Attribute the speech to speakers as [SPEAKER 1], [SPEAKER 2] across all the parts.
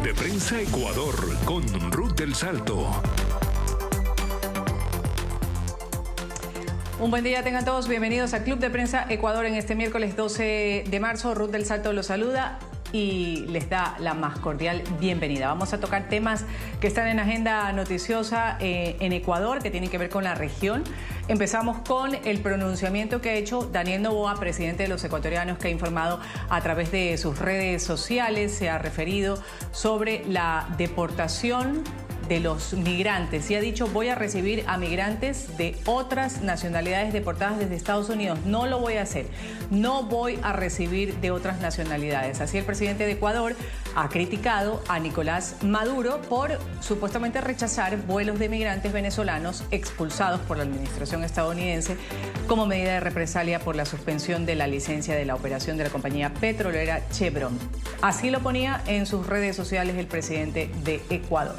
[SPEAKER 1] de Prensa Ecuador con Ruth del Salto.
[SPEAKER 2] Un buen día tengan todos, bienvenidos a Club de Prensa Ecuador en este miércoles 12 de marzo. Ruth del Salto los saluda y les da la más cordial bienvenida. Vamos a tocar temas que están en agenda noticiosa en Ecuador, que tienen que ver con la región. Empezamos con el pronunciamiento que ha hecho Daniel Noboa, presidente de los ecuatorianos, que ha informado a través de sus redes sociales, se ha referido sobre la deportación de los migrantes y ha dicho: voy a recibir a migrantes de otras nacionalidades deportadas desde Estados Unidos. No lo voy a hacer, no voy a recibir de otras nacionalidades. Así el presidente de Ecuador ha criticado a Nicolás Maduro por supuestamente rechazar vuelos de migrantes venezolanos expulsados por la administración estadounidense como medida de represalia por la suspensión de la licencia de la operación de la compañía petrolera Chevron. Así lo ponía en sus redes sociales el presidente de Ecuador.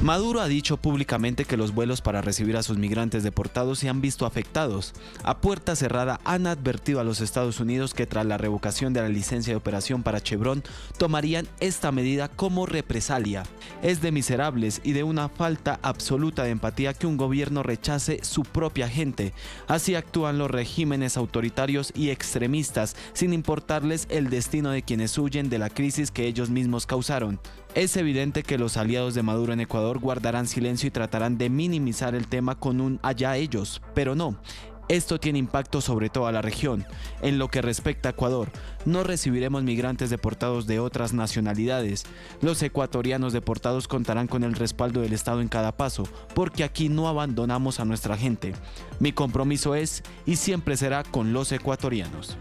[SPEAKER 3] Maduro ha dicho públicamente que los vuelos para recibir a sus migrantes deportados se han visto afectados. A puerta cerrada han advertido a los Estados Unidos que tras la revocación de la licencia de operación para Chevron tomarían esta medida como represalia. Es de miserables y de una falta absoluta de empatía que un gobierno rechace su propia gente. Así actúan los regímenes autoritarios y extremistas sin importarles el destino de quienes huyen de la crisis que ellos mismos causaron. Es evidente que los aliados de Maduro en Ecuador guardarán silencio y tratarán de minimizar el tema con un allá ellos, pero no. Esto tiene impacto sobre toda la región. En lo que respecta a Ecuador, no recibiremos migrantes deportados de otras nacionalidades. Los ecuatorianos deportados contarán con el respaldo del Estado en cada paso, porque aquí no abandonamos a nuestra gente. Mi compromiso es y siempre será con los ecuatorianos.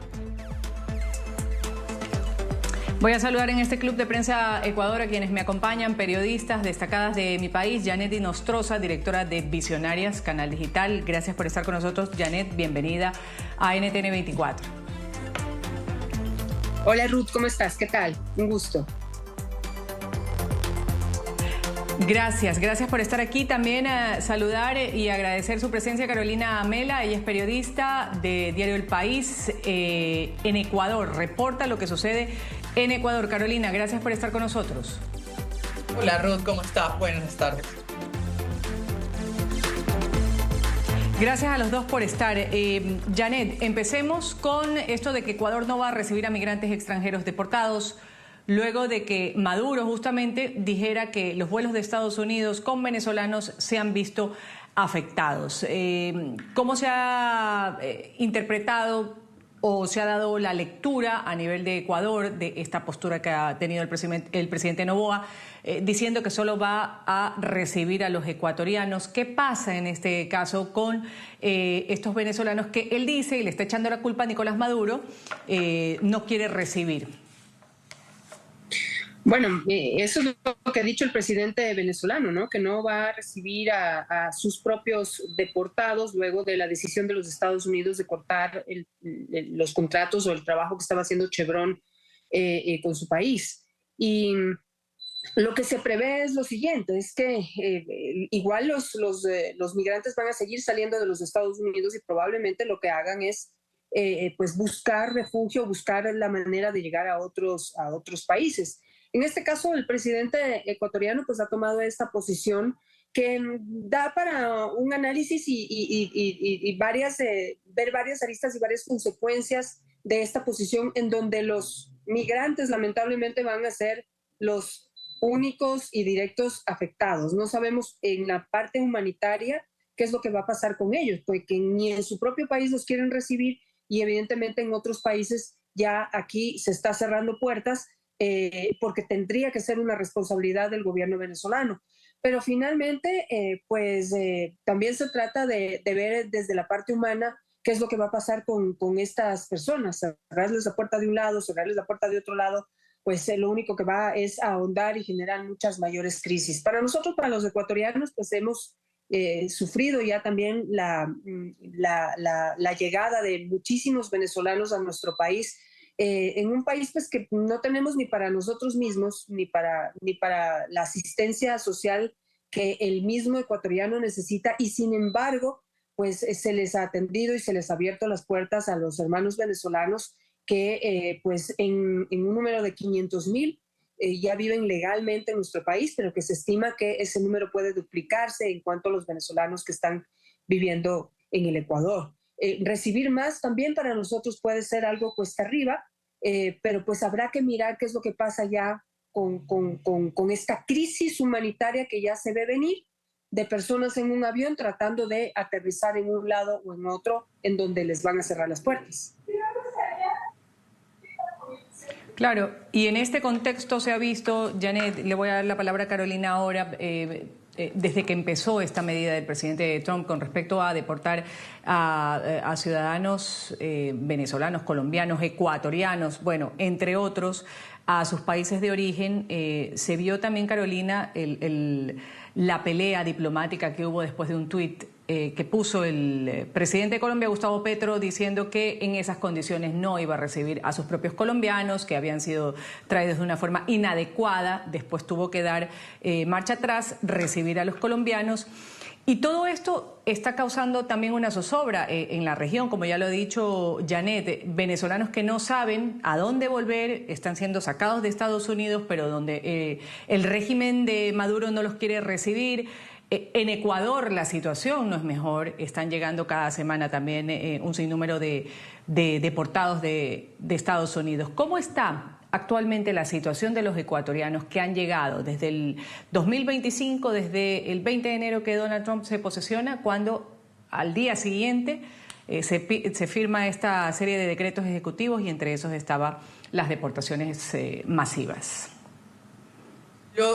[SPEAKER 2] Voy a saludar en este Club de Prensa Ecuador a quienes me acompañan, periodistas destacadas de mi país. Janet Inostroza, directora de Visionarias, Canal Digital. Gracias por estar con nosotros. Janet, bienvenida a NTN 24.
[SPEAKER 4] Hola Ruth, ¿cómo estás? ¿Qué tal? Un gusto.
[SPEAKER 2] Gracias por estar aquí. También saludar y agradecer su presencia a Carolina Mela. Ella es periodista de Diario El País en Ecuador. Reporta lo que sucede en Ecuador. Carolina, gracias por estar con nosotros.
[SPEAKER 5] Hola Ruth, ¿cómo estás? Buenas tardes.
[SPEAKER 2] Gracias a los dos por estar. Janet, empecemos con esto de que Ecuador no va a recibir a migrantes extranjeros deportados, luego de que Maduro justamente dijera que los vuelos de Estados Unidos con venezolanos se han visto afectados. ¿Cómo se ha interpretado o se ha dado la lectura a nivel de Ecuador de esta postura que ha tenido el presidente Noboa, diciendo que solo va a recibir a los ecuatorianos? ¿Qué pasa en este caso con estos venezolanos que él dice, y le está echando la culpa a Nicolás Maduro, no quiere recibir?
[SPEAKER 4] Bueno, eso es lo que ha dicho el presidente venezolano, ¿no? Que no va a recibir a sus propios deportados luego de la decisión de los Estados Unidos de cortar los contratos o el trabajo que estaba haciendo Chevron con su país. Y lo que se prevé es lo siguiente, es que igual los migrantes van a seguir saliendo de los Estados Unidos y probablemente lo que hagan es pues buscar refugio, buscar la manera de llegar a otros países. En este caso, el presidente ecuatoriano pues ha tomado esta posición que da para un análisis y ver varias aristas y varias consecuencias de esta posición, en donde los migrantes lamentablemente van a ser los únicos y directos afectados. No sabemos en la parte humanitaria qué es lo que va a pasar con ellos, porque ni en su propio país los quieren recibir y evidentemente en otros países ya aquí se está cerrando puertas, porque tendría que ser una responsabilidad del gobierno venezolano. Pero finalmente, también se trata de ver desde la parte humana qué es lo que va a pasar con estas personas. Cerrarles la puerta de un lado, cerrarles la puerta de otro lado, pues lo único que va es a ahondar y generar muchas mayores crisis. Para nosotros, para los ecuatorianos, pues hemos sufrido ya también la llegada de muchísimos venezolanos a nuestro país, en un país pues que no tenemos ni para nosotros mismos, ni para la asistencia social que el mismo ecuatoriano necesita, y sin embargo, pues se les ha atendido y se les ha abierto las puertas a los hermanos venezolanos que pues en un número de 500,000 ya viven legalmente en nuestro país, pero que se estima que ese número puede duplicarse en cuanto a los venezolanos que están viviendo en el Ecuador. Recibir más también para nosotros puede ser algo cuesta arriba, pero pues habrá que mirar qué es lo que pasa ya con esta crisis humanitaria que ya se ve venir, de personas en un avión tratando de aterrizar en un lado o en otro, en donde les van a cerrar las puertas.
[SPEAKER 2] Claro, y en este contexto se ha visto, Janet, le voy a dar la palabra a Carolina ahora, desde que empezó esta medida del presidente Trump con respecto a deportar a ciudadanos venezolanos, colombianos, ecuatorianos, bueno, entre otros, a sus países de origen, se vio también, Carolina, la pelea diplomática que hubo después de un tuit que puso el presidente de Colombia, Gustavo Petro, diciendo que en esas condiciones no iba a recibir a sus propios colombianos, que habían sido traídos de una forma inadecuada. Después tuvo que dar marcha atrás, recibir a los colombianos. Y todo esto está causando también una zozobra en la región, como ya lo ha dicho Janet, venezolanos que no saben a dónde volver, están siendo sacados de Estados Unidos, pero donde el régimen de Maduro no los quiere recibir. En Ecuador la situación no es mejor, están llegando cada semana también un sinnúmero de deportados de Estados Unidos. ¿Cómo está actualmente la situación de los ecuatorianos que han llegado desde el 2025, desde el 20 de enero que Donald Trump se posesiona, cuando al día siguiente se firma esta serie de decretos ejecutivos y entre esos estaban las deportaciones masivas?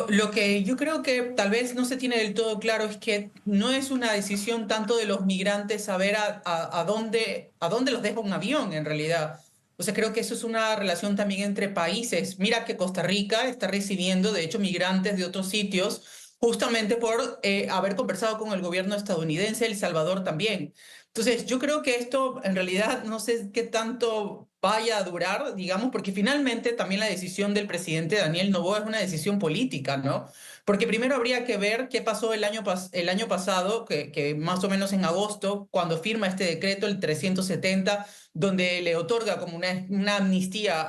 [SPEAKER 5] Lo que yo creo que tal vez no se tiene del todo claro es que no es una decisión tanto de los migrantes saber a dónde los deja un avión en realidad. O sea, creo que eso es una relación también entre países. Mira que Costa Rica está recibiendo, de hecho, migrantes de otros sitios justamente por haber conversado con el gobierno estadounidense, El Salvador también. Entonces, yo creo que esto en realidad no sé qué tanto vaya a durar, digamos, porque finalmente también la decisión del presidente Daniel Noboa es una decisión política, ¿no? Porque primero habría que ver qué pasó el año pasado, que más o menos en agosto, cuando firma este decreto, el 370, donde le otorga como una amnistía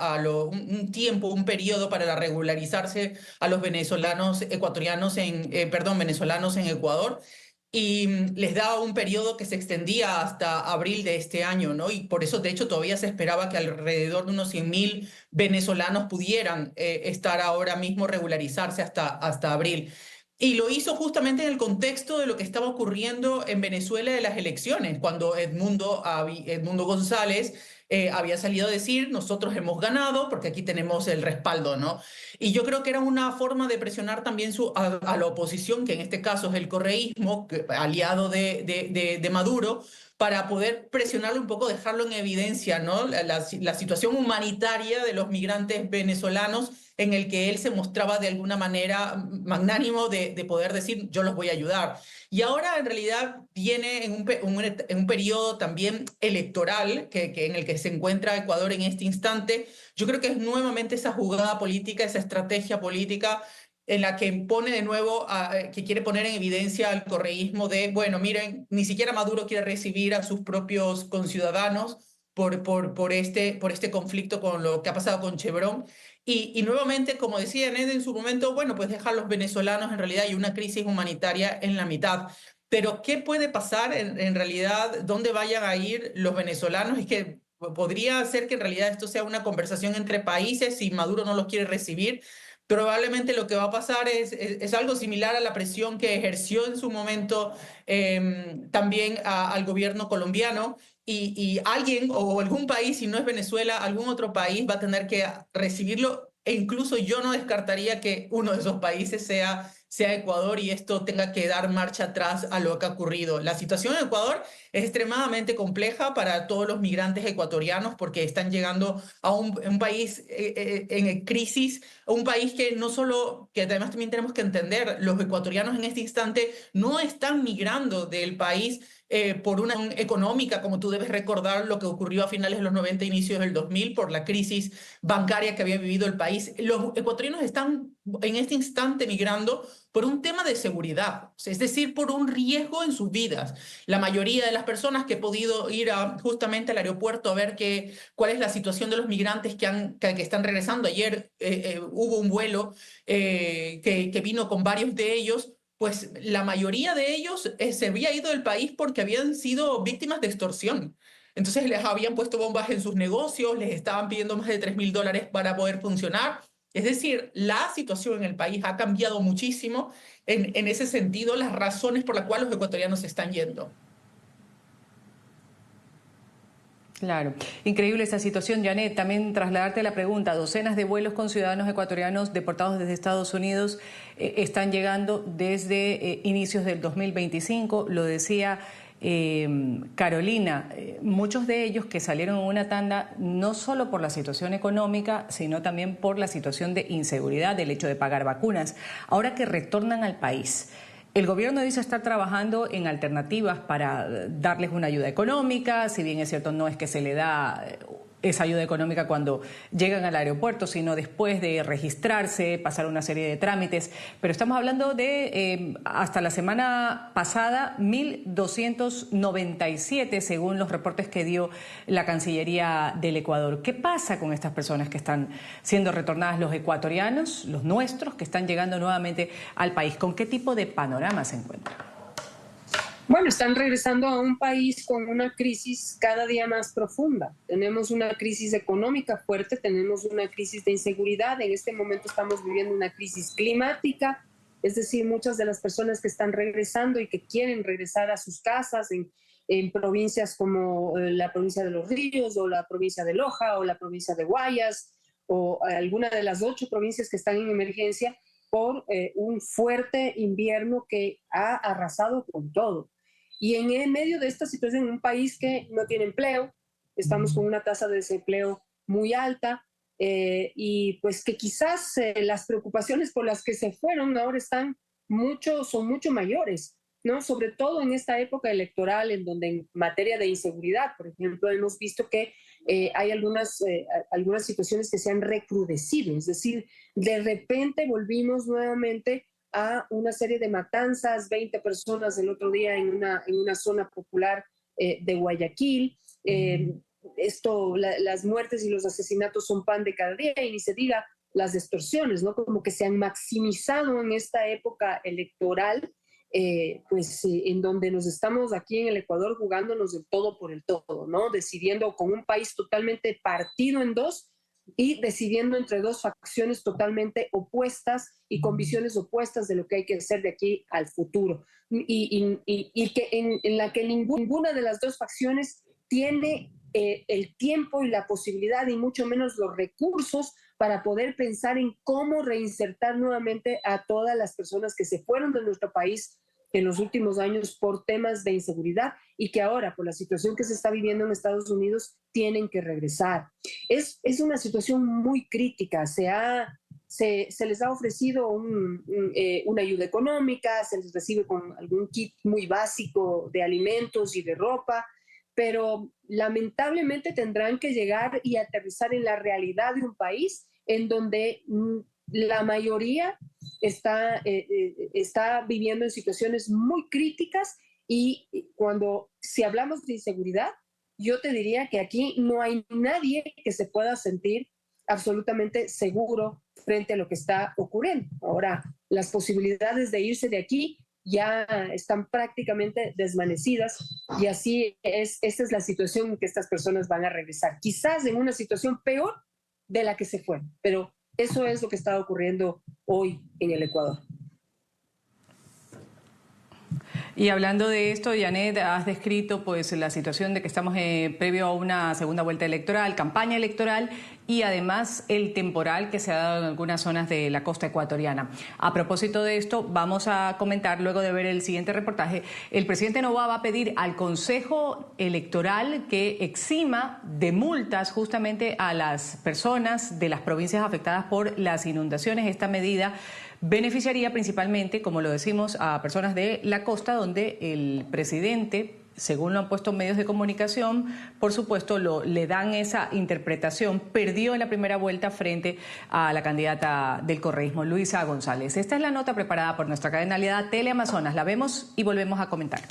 [SPEAKER 5] un tiempo, un periodo para regularizarse a los venezolanos venezolanos en Ecuador. Y les da un periodo que se extendía hasta abril de este año, ¿no? Y por eso, de hecho, todavía se esperaba que alrededor de unos 100,000 venezolanos pudieran estar ahora mismo regularizarse hasta abril. Y lo hizo justamente en el contexto de lo que estaba ocurriendo en Venezuela de las elecciones, cuando Edmundo González había salido a decir, nosotros hemos ganado porque aquí tenemos el respaldo, ¿no? Y yo creo que era una forma de presionar también a la oposición, que en este caso es el correísmo, aliado de Maduro, para poder presionarlo un poco, dejarlo en evidencia, ¿no? La situación humanitaria de los migrantes venezolanos, en el que él se mostraba de alguna manera magnánimo de poder decir, yo los voy a ayudar. Y ahora en realidad viene en un periodo también electoral en el que se encuentra Ecuador en este instante. Yo creo que es nuevamente esa jugada política, esa estrategia política en la que pone de nuevo, que quiere poner en evidencia al correísmo de, bueno, miren, ni siquiera Maduro quiere recibir a sus propios conciudadanos por este conflicto con lo que ha pasado con Chevron. Y nuevamente, como decía Ned en su momento, bueno, pues deja a los venezolanos en realidad y una crisis humanitaria en la mitad. Pero ¿qué puede pasar en realidad? ¿Dónde vayan a ir los venezolanos? Es que podría ser que en realidad esto sea una conversación entre países si Maduro no los quiere recibir. Probablemente lo que va a pasar es algo similar a la presión que ejerció en su momento también al gobierno colombiano y alguien o algún país, si no es Venezuela, algún otro país va a tener que recibirlo e incluso yo no descartaría que uno de esos países sea Ecuador y esto tenga que dar marcha atrás a lo que ha ocurrido. La situación en Ecuador es extremadamente compleja para todos los migrantes ecuatorianos porque están llegando a un país en crisis, a un país que no solo, que además también tenemos que entender, los ecuatorianos en este instante no están migrando del país por una económica, como tú debes recordar lo que ocurrió a finales de los 90, inicios del 2000, por la crisis bancaria que había vivido el país. Los ecuatorianos están en este instante migrando por un tema de seguridad, es decir, por un riesgo en sus vidas. La mayoría de las personas que he podido ir justamente al aeropuerto a ver cuál es la situación de los migrantes que están regresando. Ayer hubo un vuelo que vino con varios de ellos. Pues la mayoría de ellos se había ido del país porque habían sido víctimas de extorsión. Entonces les habían puesto bombas en sus negocios, les estaban pidiendo más de $3.000 para poder funcionar. Es decir, la situación en el país ha cambiado muchísimo en ese sentido, las razones por las cuales los ecuatorianos se están yendo.
[SPEAKER 2] Claro, increíble esa situación, Janet. También trasladarte la pregunta, docenas de vuelos con ciudadanos ecuatorianos deportados desde Estados Unidos están llegando desde inicios del 2025, lo decía Carolina, muchos de ellos que salieron en una tanda no solo por la situación económica, sino también por la situación de inseguridad, del hecho de pagar vacunas. Ahora que retornan al país, el gobierno dice estar trabajando en alternativas para darles una ayuda económica, si bien es cierto no es que se le da esa ayuda económica cuando llegan al aeropuerto, sino después de registrarse, pasar una serie de trámites. Pero estamos hablando de, hasta la semana pasada, 1.297, según los reportes que dio la Cancillería del Ecuador. ¿Qué pasa con estas personas que están siendo retornadas, los ecuatorianos, los nuestros, que están llegando nuevamente al país? ¿Con qué tipo de panorama se encuentran?
[SPEAKER 4] Bueno, están regresando a un país con una crisis cada día más profunda. Tenemos una crisis económica fuerte, tenemos una crisis de inseguridad. En este momento estamos viviendo una crisis climática, es decir, muchas de las personas que están regresando y que quieren regresar a sus casas en provincias como la provincia de Los Ríos o la provincia de Loja o la provincia de Guayas o alguna de las 8 provincias que están en emergencia por un fuerte invierno que ha arrasado con todo. Y en medio de esta situación, en un país que no tiene empleo, estamos con una tasa de desempleo muy alta y pues que quizás las preocupaciones por las que se fueron ahora son mucho mayores, ¿no? Sobre todo en esta época electoral, en donde en materia de inseguridad, por ejemplo, hemos visto que hay algunas situaciones que se han recrudecido, es decir, de repente volvimos nuevamente a una serie de matanzas, 20 personas el otro día en una zona popular de Guayaquil. Las muertes y los asesinatos son pan de cada día, y ni se diga las extorsiones, ¿no? Como que se han maximizado en esta época electoral, en donde nos estamos aquí en el Ecuador jugándonos del todo por el todo, ¿no? Decidiendo con un país totalmente partido en dos y decidiendo entre 2 facciones totalmente opuestas y con visiones opuestas de lo que hay que hacer de aquí al futuro. Y que en la que ninguna de las 2 facciones tiene el tiempo y la posibilidad y mucho menos los recursos para poder pensar en cómo reinsertar nuevamente a todas las personas que se fueron de nuestro país en los últimos años por temas de inseguridad y que ahora, por la situación que se está viviendo en Estados Unidos, tienen que regresar. Es una situación muy crítica. Se les ha ofrecido una ayuda económica, se les recibe con algún kit muy básico de alimentos y de ropa, pero lamentablemente tendrán que llegar y aterrizar en la realidad de un país en donde la mayoría está viviendo en situaciones muy críticas y si hablamos de inseguridad, yo te diría que aquí no hay nadie que se pueda sentir absolutamente seguro frente a lo que está ocurriendo. Ahora, las posibilidades de irse de aquí ya están prácticamente desvanecidas y así esta es la situación en que estas personas van a regresar. Quizás en una situación peor de la que se fueron, pero eso es lo que está ocurriendo hoy en el Ecuador.
[SPEAKER 2] Y hablando de esto, Janet, has descrito pues la situación de que estamos previo a una segunda vuelta electoral, campaña electoral y además el temporal que se ha dado en algunas zonas de la costa ecuatoriana. A propósito de esto, vamos a comentar luego de ver el siguiente reportaje. El presidente Noboa va a pedir al Consejo Electoral que exima de multas justamente a las personas de las provincias afectadas por las inundaciones. Esta medida beneficiaría principalmente, como lo decimos, a personas de la costa donde el presidente según lo han puesto medios de comunicación, por supuesto le dan esa interpretación, perdió en la primera vuelta frente a la candidata del correísmo, Luisa González. Esta es la nota preparada por nuestra cadena aliada Teleamazonas. La vemos y volvemos a comentar.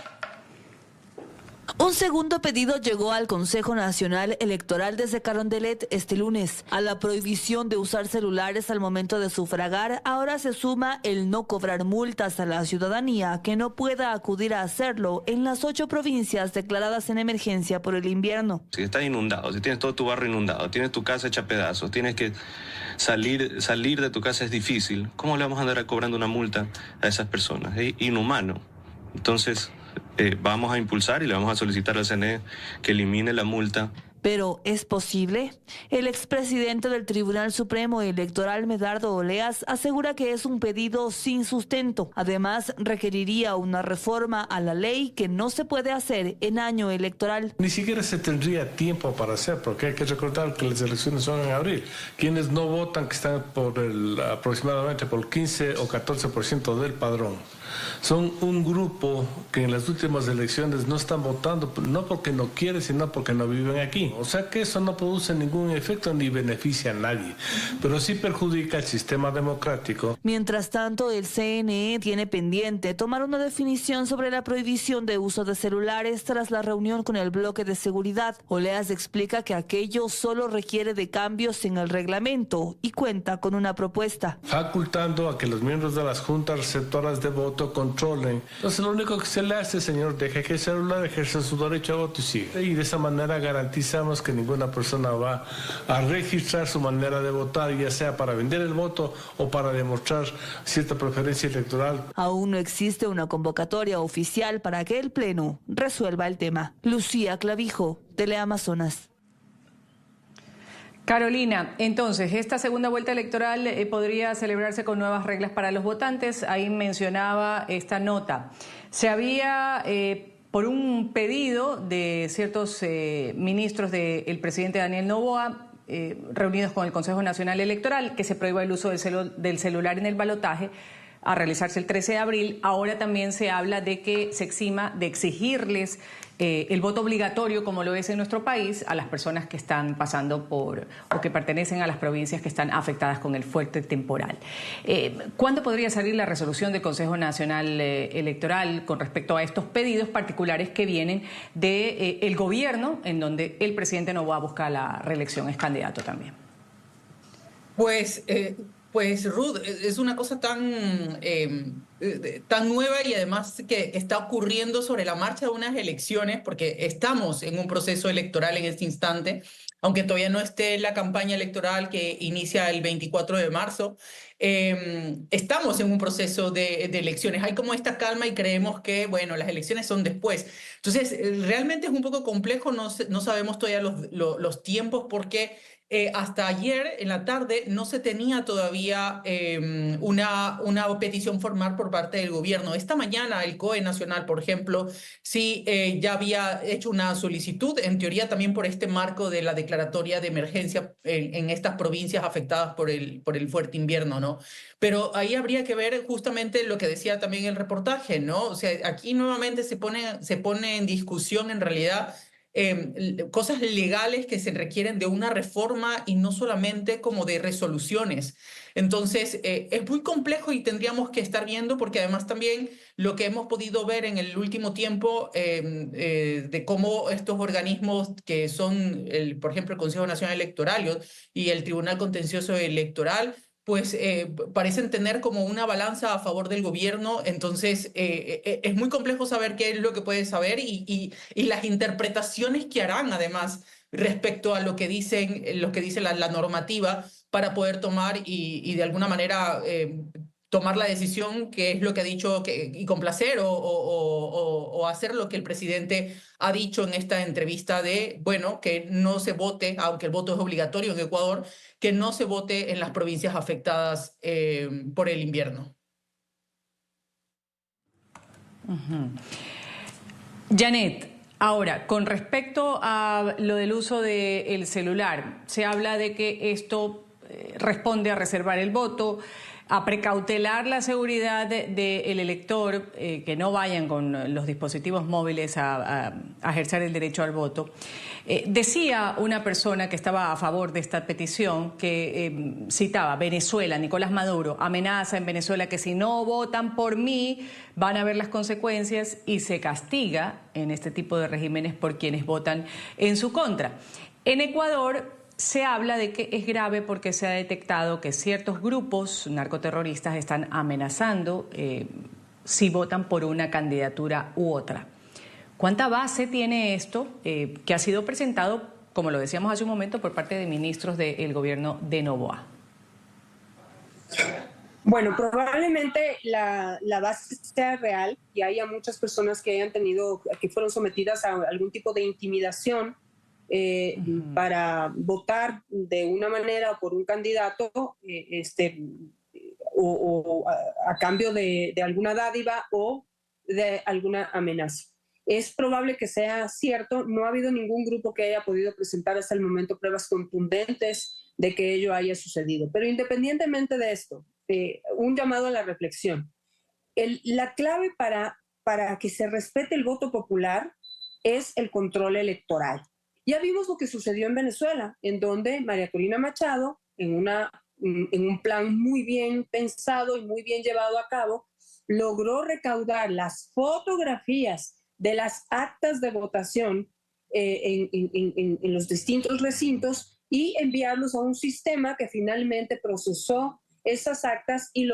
[SPEAKER 6] Un segundo pedido llegó al Consejo Nacional Electoral desde Carondelet este lunes. A la prohibición de usar celulares al momento de sufragar, ahora se suma el no cobrar multas a la ciudadanía que no pueda acudir a hacerlo en las 8 provincias declaradas en emergencia por el invierno.
[SPEAKER 7] Si estás inundado, si tienes todo tu barrio inundado, tienes tu casa hecha pedazos, tienes que salir de tu casa es difícil, ¿cómo le vamos a andar cobrando una multa a esas personas? Es inhumano. Entonces, vamos a impulsar y le vamos a solicitar al CNE que elimine la multa.
[SPEAKER 6] ¿Pero es posible? El expresidente del Tribunal Supremo Electoral, Medardo Oleas, asegura que es un pedido sin sustento. Además, requeriría una reforma a la ley que no se puede hacer en año electoral.
[SPEAKER 8] Ni siquiera se tendría tiempo para hacer, porque hay que recordar que las elecciones son en abril. Quienes no votan, que están aproximadamente por el 15 o 14% del padrón, son un grupo que en las últimas elecciones no están votando, no porque no quieren, sino porque no viven aquí. O sea que eso no produce ningún efecto ni beneficia a nadie, pero sí perjudica el sistema democrático.
[SPEAKER 6] Mientras tanto, el CNE tiene pendiente tomar una definición sobre la prohibición de uso de celulares tras la reunión con el bloque de seguridad. Oleas explica que aquello solo requiere de cambios en el reglamento y cuenta con una propuesta.
[SPEAKER 8] Facultando a que los miembros de las juntas receptoras de voto controlen. Entonces lo único que se le hace, señor, deje que el celular ejerza su derecho a voto y sigue. Y de esa manera garantizamos que ninguna persona va a registrar su manera de votar, ya sea para vender el voto o para demostrar cierta preferencia electoral.
[SPEAKER 6] Aún no existe una convocatoria oficial para que el Pleno resuelva el tema. Lucía Clavijo, Teleamazonas.
[SPEAKER 2] Carolina, entonces, esta segunda vuelta electoral podría celebrarse con nuevas reglas para los votantes. Ahí mencionaba esta nota. Se había, por un pedido de ciertos ministros del presidente Daniel Noboa, reunidos con el Consejo Nacional Electoral, que se prohíba el uso del celular en el balotaje, a realizarse el 13 de abril. Ahora también se habla de que se exima de exigirles el voto obligatorio, como lo es en nuestro país, a las personas que están pasando por o que pertenecen a las provincias que están afectadas con el fuerte temporal. ¿Cuándo podría salir la resolución del Consejo Nacional Electoral con respecto a estos pedidos particulares que vienen del gobierno, en donde el presidente Noboa busca la reelección, es candidato también?
[SPEAKER 5] Pues Ruth, es una cosa tan nueva y además que está ocurriendo sobre la marcha de unas elecciones, porque estamos en un proceso electoral en este instante, aunque todavía no esté la campaña electoral que inicia el 24 de marzo, estamos en un proceso de elecciones. Hay como esta calma y creemos que, bueno, las elecciones son después. Entonces, realmente es un poco complejo, no sabemos todavía los tiempos porque hasta ayer en la tarde no se tenía todavía una petición formal por parte del gobierno. Esta mañana el COE Nacional, por ejemplo, sí ya había hecho una solicitud, en teoría también por este marco de la declaratoria de emergencia en estas provincias afectadas por el fuerte invierno, ¿no? Pero ahí habría que ver justamente lo que decía también el reportaje, ¿no? O sea, aquí nuevamente se pone en discusión en realidad cosas legales que se requieren de una reforma y no solamente como de resoluciones. Entonces, es muy complejo y tendríamos que estar viendo, porque además también lo que hemos podido ver en el último tiempo de cómo estos organismos que son, por ejemplo, el Consejo Nacional Electoral y el Tribunal Contencioso Electoral, pues parecen tener como una balanza a favor del gobierno. Entonces es muy complejo saber qué es lo que puede saber y las interpretaciones que harán además respecto a lo que dice la normativa para poder tomar y de alguna manera tomar la decisión, que es lo que ha dicho, y complacer o hacer lo que el presidente ha dicho en esta entrevista de, bueno, que no se vote, aunque el voto es obligatorio en Ecuador, que no se vote en las provincias afectadas por el invierno.
[SPEAKER 2] Janet, ahora, con respecto a lo del uso del celular, se habla de que esto responde a reservar el voto, a precautelar la seguridad del elector, que no vayan con los dispositivos móviles a ejercer el derecho al voto. Decía una persona que estaba a favor de esta petición, que citaba Venezuela, Nicolás Maduro amenaza en Venezuela que si no votan por mí van a ver las consecuencias, y se castiga en este tipo de regímenes por quienes votan en su contra. En Ecuador se habla de que es grave porque se ha detectado que ciertos grupos narcoterroristas están amenazando si votan por una candidatura u otra. ¿Cuánta base tiene esto que ha sido presentado, como lo decíamos hace un momento, por parte de ministros del gobierno de Noboa?
[SPEAKER 4] Bueno, probablemente la base sea real y haya muchas personas que fueron sometidas a algún tipo de intimidación para votar de una manera o por un candidato o a cambio de alguna dádiva o de alguna amenaza. Es probable que sea cierto. No ha habido ningún grupo que haya podido presentar hasta el momento pruebas contundentes de que ello haya sucedido. Pero independientemente de esto, un llamado a la reflexión. La clave para que se respete el voto popular es el control electoral. Ya vimos lo que sucedió en Venezuela, en donde María Corina Machado, en un plan muy bien pensado y muy bien llevado a cabo, logró recaudar las fotografías de las actas de votación en los distintos recintos y enviarlos a un sistema que finalmente procesó esas actas y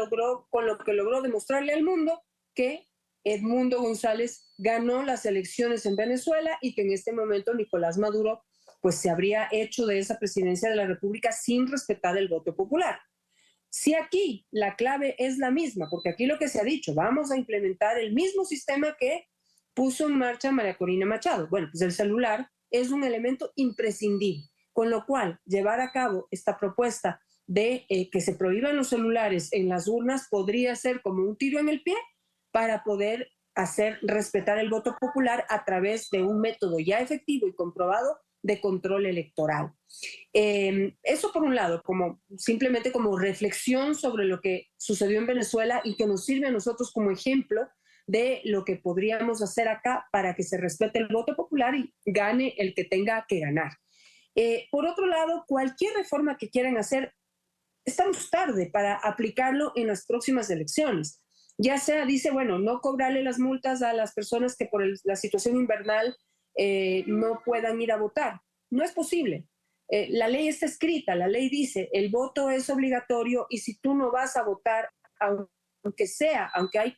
[SPEAKER 4] con lo que logró demostrarle al mundo que Edmundo González ganó las elecciones en Venezuela y que en este momento Nicolás Maduro pues se habría hecho de esa presidencia de la República sin respetar el voto popular. Si aquí la clave es la misma, porque aquí lo que se ha dicho, vamos a implementar el mismo sistema que puso en marcha María Corina Machado. Bueno, pues el celular es un elemento imprescindible, con lo cual llevar a cabo esta propuesta de que se prohíban los celulares en las urnas podría ser como un tiro en el pie para poder hacer respetar el voto popular a través de un método ya efectivo y comprobado de control electoral. Eso por un lado, simplemente como reflexión sobre lo que sucedió en Venezuela y que nos sirve a nosotros como ejemplo de lo que podríamos hacer acá para que se respete el voto popular y gane el que tenga que ganar. Por otro lado, cualquier reforma que quieran hacer, estamos tarde para aplicarlo en las próximas elecciones. Ya sea, dice, bueno, no cobrarle las multas a las personas que por la situación invernal no puedan ir a votar. No es posible. La ley está escrita, la ley dice, el voto es obligatorio y si tú no vas a votar, aunque hay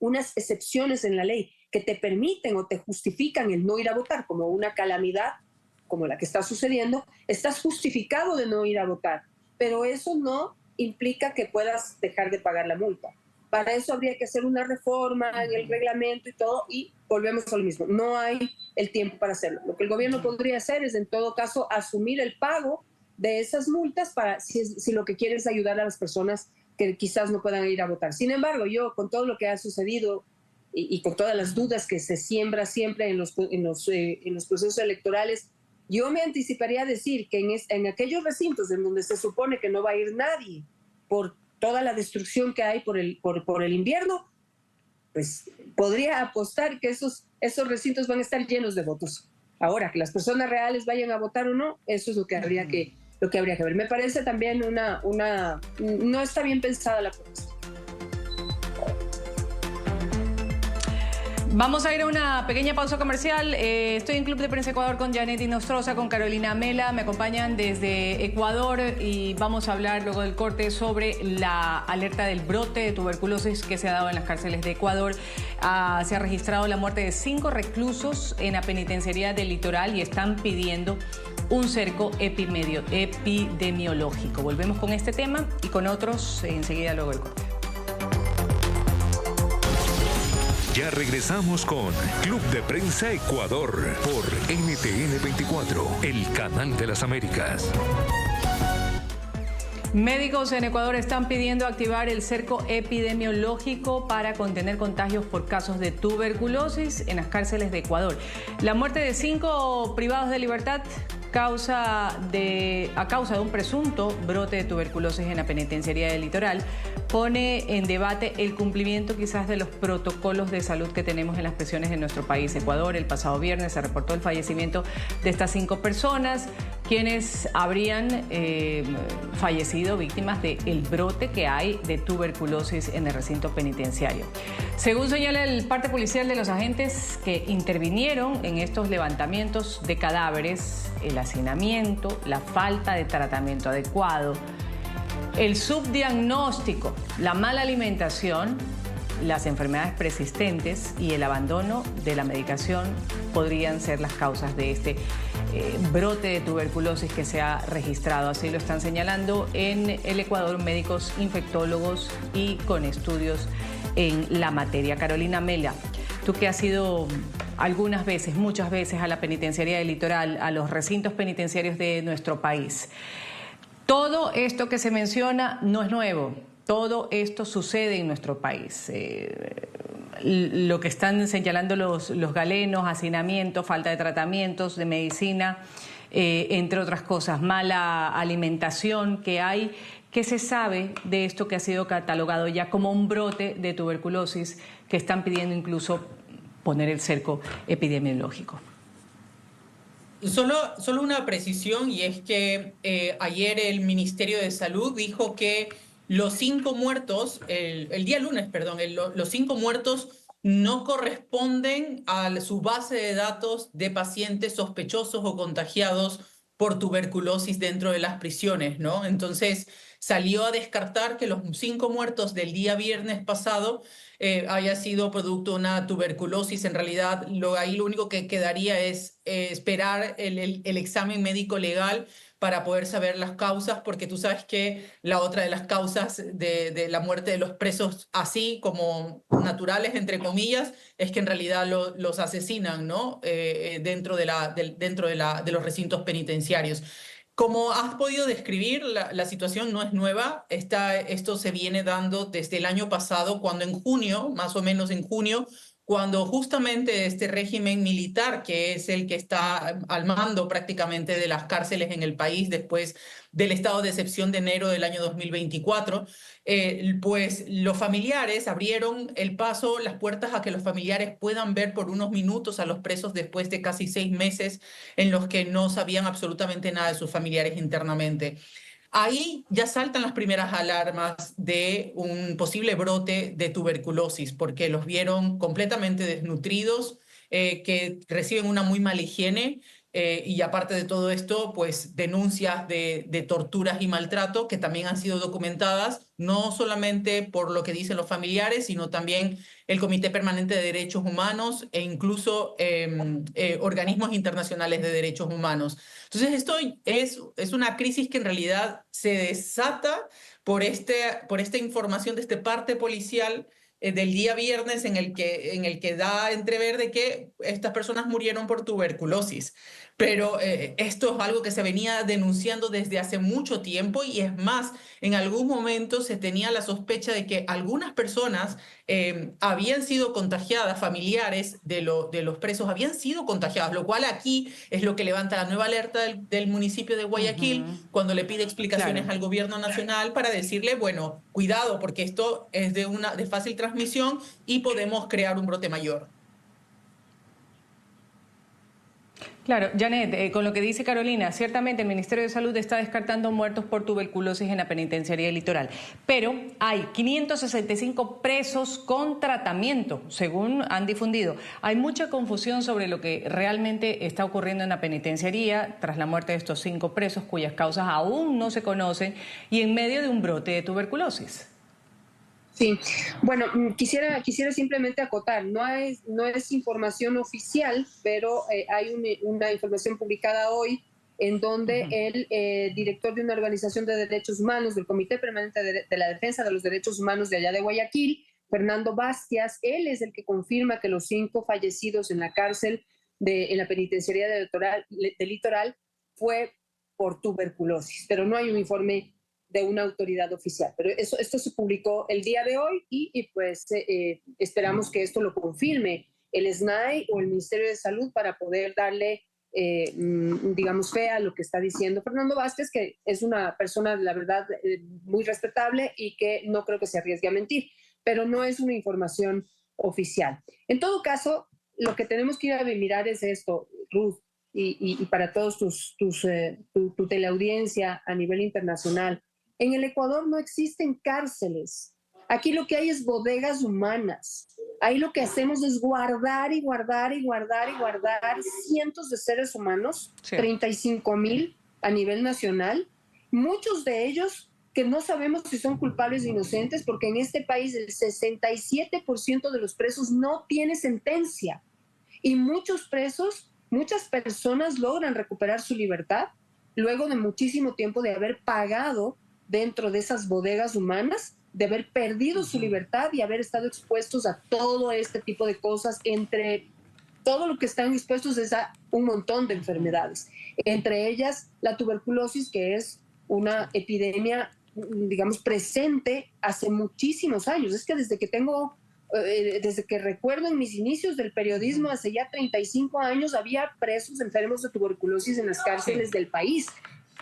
[SPEAKER 4] unas excepciones en la ley que te permiten o te justifican el no ir a votar, como una calamidad, como la que está sucediendo, estás justificado de no ir a votar. Pero eso no implica que puedas dejar de pagar la multa. Para eso habría que hacer una reforma en el reglamento y todo, y volvemos a lo mismo. No hay el tiempo para hacerlo. Lo que el gobierno podría hacer es, en todo caso, asumir el pago de esas multas para si lo que quiere es ayudar a las personas que quizás no puedan ir a votar. Sin embargo, yo, con todo lo que ha sucedido y con todas las dudas que se siembra siempre en los procesos electorales, yo me anticiparía a decir que en aquellos recintos en donde se supone que no va a ir nadie por toda la destrucción que hay por el invierno, pues podría apostar que esos recintos van a estar llenos de votos. Ahora, que las personas reales vayan a votar o no, eso es lo que habría que ver. Me parece también no está bien pensada la propuesta.
[SPEAKER 2] Vamos a ir a una pequeña pausa comercial. Estoy en Club de Prensa Ecuador con Janet Inostroza, con Carolina Mela. Me acompañan desde Ecuador y vamos a hablar luego del corte sobre la alerta del brote de tuberculosis que se ha dado en las cárceles de Ecuador. Se ha registrado la muerte de 5 reclusos en la penitenciaría del Litoral y están pidiendo un cerco epidemiológico. Volvemos con este tema y con otros enseguida luego del corte.
[SPEAKER 1] Ya regresamos con Club de Prensa Ecuador por NTN 24, el canal de las Américas.
[SPEAKER 2] Médicos en Ecuador están pidiendo activar el cerco epidemiológico para contener contagios por casos de tuberculosis en las cárceles de Ecuador. La muerte de 5 privados de libertad a causa de un presunto brote de tuberculosis en la penitenciaría del Litoral, pone en debate el cumplimiento quizás de los protocolos de salud que tenemos en las prisiones de nuestro país, Ecuador. El pasado viernes se reportó el fallecimiento de estas 5 personas, quienes habrían fallecido víctimas del brote que hay de tuberculosis en el recinto penitenciario. Según señala el parte policial de los agentes que intervinieron en estos levantamientos de cadáveres, el hacinamiento, la falta de tratamiento adecuado, el subdiagnóstico, la mala alimentación, las enfermedades persistentes y el abandono de la medicación podrían ser las causas de este brote de tuberculosis que se ha registrado. Así lo están señalando en el Ecuador médicos infectólogos y con estudios en la materia. Carolina Mela, tú que has ido algunas veces, muchas veces a la penitenciaría del Litoral, a los recintos penitenciarios de nuestro país, todo esto que se menciona no es nuevo. Todo esto sucede en nuestro país. Lo que están señalando los galenos, hacinamiento, falta de tratamientos, de medicina, entre otras cosas, mala alimentación que hay. ¿Qué se sabe de esto que ha sido catalogado ya como un brote de tuberculosis que están pidiendo incluso poner el cerco epidemiológico?
[SPEAKER 5] Solo una precisión, y es que ayer el Ministerio de Salud dijo que los 5 muertos, el día lunes, perdón, los 5 muertos no corresponden a su base de datos de pacientes sospechosos o contagiados por tuberculosis dentro de las prisiones, ¿no? Entonces salió a descartar que los 5 muertos del día viernes pasado haya sido producto de una tuberculosis. En realidad, ahí lo único que quedaría es esperar el examen médico legal para poder saber las causas, porque tú sabes que la otra de las causas de la muerte de los presos, así como naturales, entre comillas, es que en realidad los asesinan, ¿no? Dentro de los recintos penitenciarios. Como has podido describir, la situación no es nueva. Esto se viene dando desde el año pasado, cuando en junio, más o menos en junio, cuando justamente este régimen militar, que es el que está al mando prácticamente de las cárceles en el país después del estado de excepción de enero del año 2024, pues los familiares abrieron el paso, las puertas a que los familiares puedan ver por unos minutos a los presos después de casi 6 meses en los que no sabían absolutamente nada de sus familiares internamente. Ahí ya saltan las primeras alarmas de un posible brote de tuberculosis, porque los vieron completamente desnutridos, que reciben una muy mala higiene, y aparte de todo esto, pues denuncias de torturas y maltrato que también han sido documentadas, no solamente por lo que dicen los familiares, sino también el Comité Permanente de Derechos Humanos e incluso organismos internacionales de derechos humanos. Entonces esto es una crisis que en realidad se desata por esta información de este parte policial del día viernes en el que da a entrever de que estas personas murieron por tuberculosis. Pero esto es algo que se venía denunciando desde hace mucho tiempo, y es más, en algún momento se tenía la sospecha de que algunas personas habían sido contagiadas, familiares de los presos habían sido contagiados, lo cual aquí es lo que levanta la nueva alerta del municipio de Guayaquil, cuando le pide explicaciones al gobierno nacional para decirle, bueno, cuidado, porque esto es de fácil transmisión y podemos crear un brote mayor.
[SPEAKER 2] Claro, Janet, con lo que dice Carolina, ciertamente el Ministerio de Salud está descartando muertos por tuberculosis en la penitenciaría del Litoral, pero hay 565 presos con tratamiento, según han difundido. Hay mucha confusión sobre lo que realmente está ocurriendo en la penitenciaría tras la muerte de estos 5 presos cuyas causas aún no se conocen y en medio de un brote de tuberculosis.
[SPEAKER 4] Sí, bueno, quisiera simplemente acotar, no es información oficial, pero hay una información publicada hoy en donde el director de una organización de derechos humanos, del Comité Permanente de la Defensa de los Derechos Humanos de allá de Guayaquil, Fernando Bastias, él es el que confirma que los 5 fallecidos en la cárcel, en la penitenciaría del Litoral, fue por tuberculosis, pero no hay un informe de una autoridad oficial. Pero esto se publicó el día de hoy y pues esperamos que esto lo confirme el SNAI o el Ministerio de Salud para poder darle digamos, fea lo que está diciendo Fernando Vázquez, que es una persona, la verdad, muy respetable y que no creo que se arriesgue a mentir, pero no es una información oficial. En todo caso, lo que tenemos que ir a mirar es esto, Ruth, y para todos tu teleaudiencia a nivel internacional. En el Ecuador no existen cárceles. Aquí lo que hay es bodegas humanas. Ahí lo que hacemos es guardar y guardar y guardar y guardar cientos de seres humanos, sí. 35,000 a nivel nacional, muchos de ellos que no sabemos si son culpables o inocentes, porque en este país el 67% de los presos no tiene sentencia. Y muchos presos, muchas personas logran recuperar su libertad luego de muchísimo tiempo de haber pagado dentro de esas bodegas humanas, de haber perdido su libertad y haber estado expuestos a todo este tipo de cosas. Entre todo lo que están expuestos es a un montón de enfermedades, entre ellas la tuberculosis, que es una epidemia, digamos, presente hace muchísimos años. Es que desde que recuerdo en mis inicios del periodismo, hace ya 35 años, había presos enfermos de tuberculosis en las cárceles del país.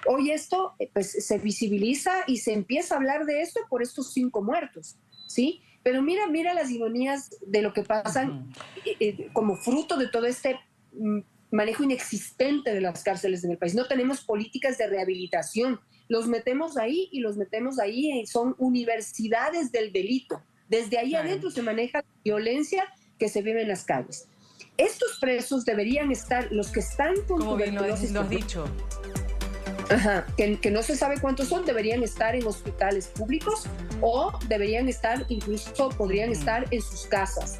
[SPEAKER 4] Hoy esto pues, se visibiliza y se empieza a hablar de esto por estos 5 muertos, ¿sí? Pero mira las ironías de lo que pasan como fruto de todo este manejo inexistente de las cárceles en el país. No tenemos políticas de rehabilitación. Los metemos ahí y son universidades del delito. Desde ahí adentro se maneja la violencia que se vive en las calles. Estos presos deberían estar, los que están con tuberculosis,
[SPEAKER 2] lo has dicho.
[SPEAKER 4] Ajá, que no se sabe cuántos son, deberían estar en hospitales públicos o deberían estar, incluso podrían estar en sus casas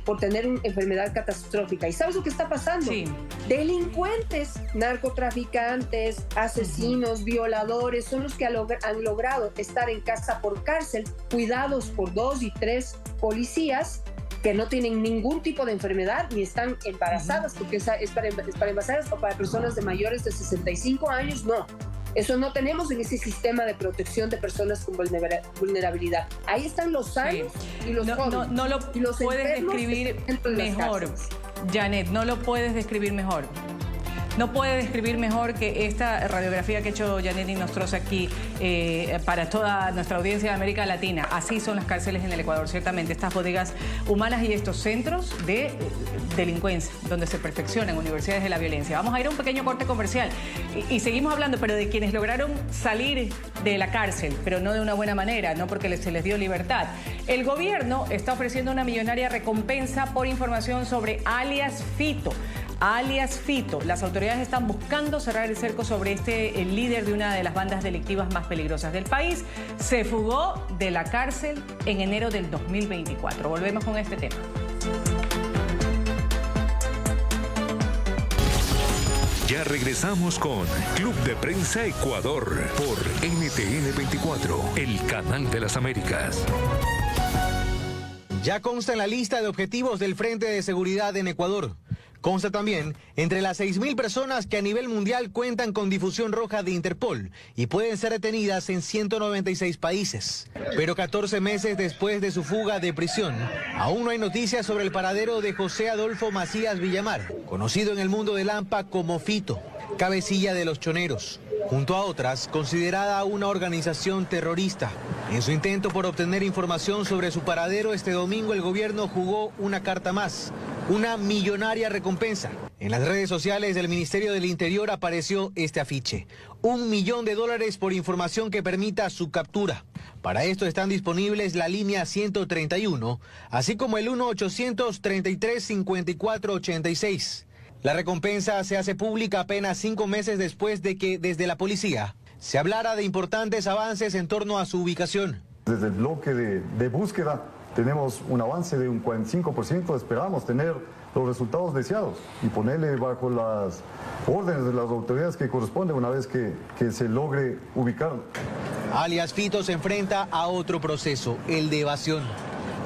[SPEAKER 4] por tener una enfermedad catastrófica. ¿Y sabes lo que está pasando? Sí. Delincuentes, narcotraficantes, asesinos, violadores, son los que han logrado estar en casa por cárcel, cuidados por 2 y 3 policías que no tienen ningún tipo de enfermedad ni están embarazadas, porque es para embarazadas o para personas de mayores de 65 años, no. Eso no tenemos en ese sistema de protección de personas con vulnerabilidad. Ahí están los sanos y los jóvenes.
[SPEAKER 2] No lo puedes describir mejor, Janet, no lo puedes describir mejor. No puede describir mejor que esta radiografía que ha hecho Janet Inostroza aquí para toda nuestra audiencia de América Latina. Así son las cárceles en el Ecuador, ciertamente. Estas bodegas humanas y estos centros de delincuencia, donde se perfeccionan universidades de la violencia. Vamos a ir a un pequeño corte comercial y seguimos hablando, pero de quienes lograron salir de la cárcel, pero no de una buena manera, no porque se les dio libertad. El gobierno está ofreciendo una millonaria recompensa por información sobre alias Fito. Alias Fito. Las autoridades están buscando cerrar el cerco sobre el líder de una de las bandas delictivas más peligrosas del país. Se fugó de la cárcel en enero del 2024. Volvemos con este tema.
[SPEAKER 1] Ya regresamos con Club de Prensa Ecuador por NTN 24, el canal de las Américas.
[SPEAKER 9] Ya consta en la lista de objetivos del Frente de Seguridad en Ecuador. Consta también entre las 6.000 personas que a nivel mundial cuentan con difusión roja de Interpol y pueden ser detenidas en 196 países. Pero 14 meses después de su fuga de prisión, aún no hay noticias sobre el paradero de José Adolfo Macías Villamar, conocido en el mundo del AMPA como Fito, cabecilla de los choneros, junto a otras, considerada una organización terrorista. En su intento por obtener información sobre su paradero, este domingo el gobierno jugó una carta más, una millonaria recompensa. En las redes sociales del Ministerio del Interior apareció este afiche: $1 millón por información que permita su captura. Para esto están disponibles la línea 131, así como el 1-833-5486. La recompensa se hace pública apenas 5 meses después de que desde la policía se hablara de importantes avances en torno a su ubicación.
[SPEAKER 10] Desde el bloque de búsqueda tenemos un avance de un 45%, esperamos tener los resultados deseados y ponerle bajo las órdenes de las autoridades que corresponden una vez que se logre ubicarlo.
[SPEAKER 9] Alias Fito se enfrenta a otro proceso, el de evasión.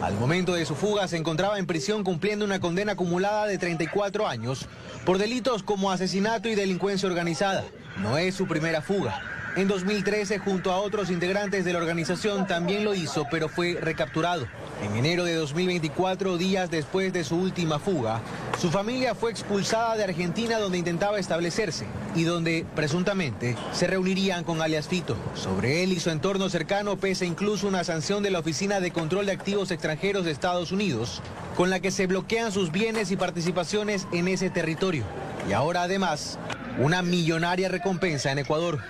[SPEAKER 9] Al momento de su fuga se encontraba en prisión cumpliendo una condena acumulada de 34 años por delitos como asesinato y delincuencia organizada. No es su primera fuga. En 2013, junto a otros integrantes de la organización, también lo hizo, pero fue recapturado. En enero de 2024, días después de su última fuga, su familia fue expulsada de Argentina, donde intentaba establecerse y donde, presuntamente, se reunirían con alias Fito. Sobre él y su entorno cercano pesa incluso una sanción de la Oficina de Control de Activos Extranjeros de Estados Unidos, con la que se bloquean sus bienes y participaciones en ese territorio. Y ahora, además, una millonaria recompensa en Ecuador.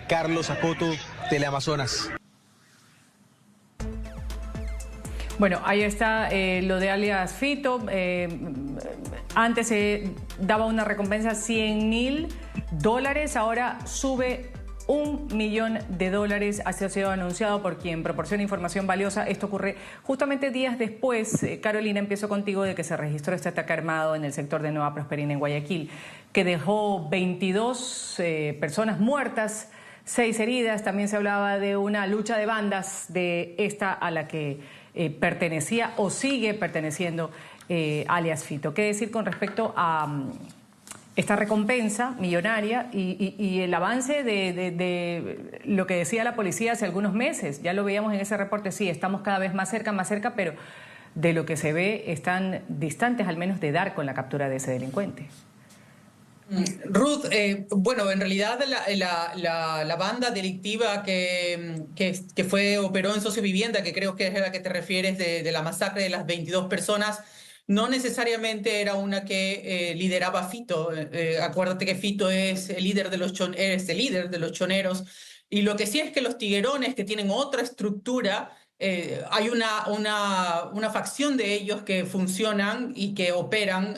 [SPEAKER 9] Carlos Acoto, Teleamazonas.
[SPEAKER 2] Bueno, ahí está lo de alias Fito. Antes se daba una recompensa $100.000, ahora sube $1 millón. Así ha sido anunciado por quien proporciona información valiosa. Esto ocurre justamente días después, Carolina, empiezo contigo, de que se registró este ataque armado en el sector de Nueva Prosperina, en Guayaquil, que dejó 22 personas muertas, 6 heridas. También se hablaba de una lucha de bandas, de esta a la que pertenecía o sigue perteneciendo alias Fito. ¿Qué decir con respecto a esta recompensa millonaria y el avance de lo que decía la policía hace algunos meses? Ya lo veíamos en ese reporte, sí, estamos cada vez más cerca, pero de lo que se ve están distantes al menos de dar con la captura de ese delincuente.
[SPEAKER 5] Ruth, bueno, en realidad la banda delictiva que operó en Sociovivienda, que creo que es a la que te refieres, de la masacre de las 22 personas, no necesariamente era una que lideraba Fito. Acuérdate que Fito es el líder de los choneros, y lo que sí es que los tiguerones, que tienen otra estructura, hay una facción de ellos que funcionan y que operan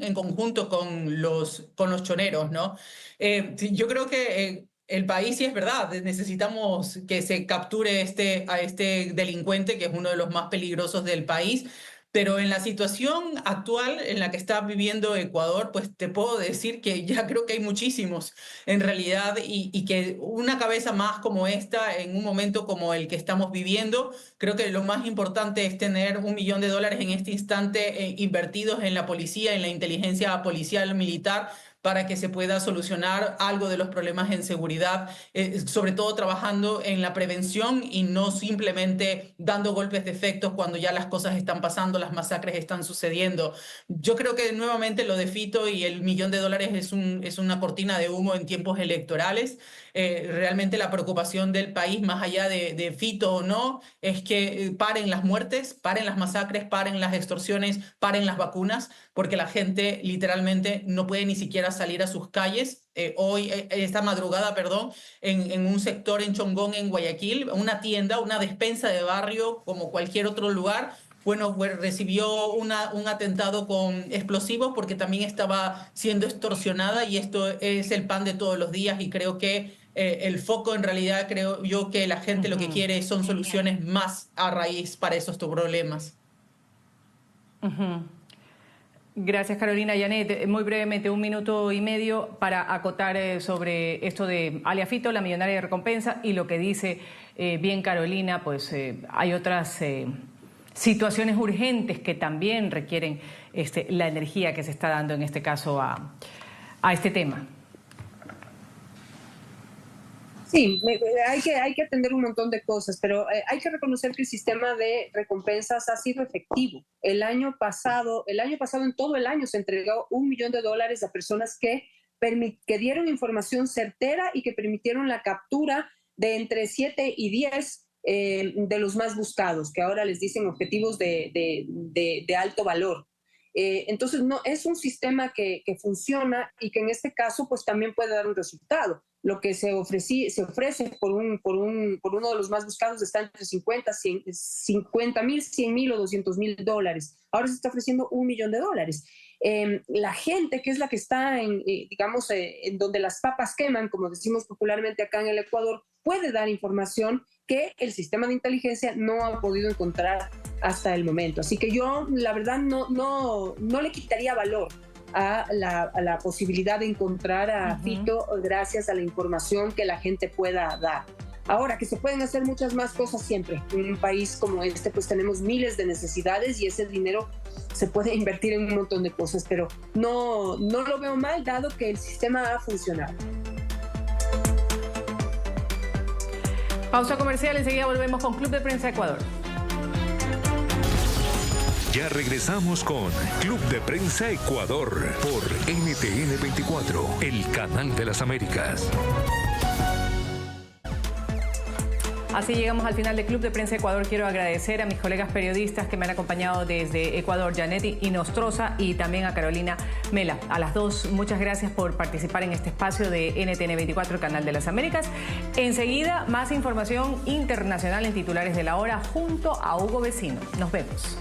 [SPEAKER 5] en conjunto con los choneros, ¿no? Yo creo que el país, sí es verdad, necesitamos que se capture a este delincuente, que es uno de los más peligrosos del país. Pero en la situación actual en la que está viviendo Ecuador, pues te puedo decir que ya creo que hay muchísimos en realidad, y que una cabeza más como esta, en un momento como el que estamos viviendo, creo que lo más importante es tener $1 millón en este instante invertidos en la policía, en la inteligencia policial militar, para que se pueda solucionar algo de los problemas en seguridad, sobre todo trabajando en la prevención y no simplemente dando golpes de efectos cuando ya las cosas están pasando, las masacres están sucediendo. Yo creo que nuevamente lo de Fito y el $1 millón es una cortina de humo en tiempos electorales. Realmente la preocupación del país, más allá de Fito o no, es que paren las muertes, paren las masacres, paren las extorsiones, paren las vacunas, porque la gente literalmente no puede ni siquiera salir a sus calles. Esta madrugada, en un sector en Chongón, en Guayaquil, una tienda, una despensa de barrio como cualquier otro lugar, bueno, pues recibió un atentado con explosivos porque también estaba siendo extorsionada, y esto es el pan de todos los días, y creo que el foco, en realidad, creo yo que la gente lo que quiere son soluciones más a raíz para esos problemas.
[SPEAKER 2] Gracias, Carolina. Yanet, muy brevemente, 1 minuto y medio para acotar sobre esto de alias Fito, la millonaria de recompensa, y lo que dice bien Carolina, pues hay otras situaciones urgentes que también requieren la energía que se está dando en este caso a este tema.
[SPEAKER 4] Sí, hay que atender un montón de cosas, pero hay que reconocer que el sistema de recompensas ha sido efectivo. El año pasado, en todo el año, se entregó $1 millón a personas que dieron información certera y que permitieron la captura de entre 7 y 10 de los más buscados, que ahora les dicen objetivos de alto valor. Entonces, no, es un sistema que funciona y que en este caso pues también puede dar un resultado. Lo que se ofrece por uno de los más buscados está entre $50.000, $100.000 o $200.000. Ahora se está ofreciendo $1 millón. La gente, que es la que está en donde las papas queman, como decimos popularmente acá en el Ecuador, puede dar información que el sistema de inteligencia no ha podido encontrar hasta el momento. Así que yo, la verdad, no le quitaría valor a la posibilidad de encontrar a Fito gracias a la información que la gente pueda dar. Ahora, que se pueden hacer muchas más cosas siempre. En un país como este, pues tenemos miles de necesidades y ese dinero se puede invertir en un montón de cosas, pero no lo veo mal, dado que el sistema ha funcionado.
[SPEAKER 2] Pausa comercial, enseguida volvemos con Club de Prensa Ecuador.
[SPEAKER 1] Ya regresamos con Club de Prensa Ecuador por NTN 24, el canal de las Américas.
[SPEAKER 2] Así llegamos al final de Club de Prensa Ecuador. Quiero agradecer a mis colegas periodistas que me han acompañado desde Ecuador, Janetti Inostroza, y también a Carolina Mela. A las dos, muchas gracias por participar en este espacio de NTN 24, el canal de las Américas. Enseguida, más información internacional en titulares de la hora junto a Hugo Vecino. Nos vemos.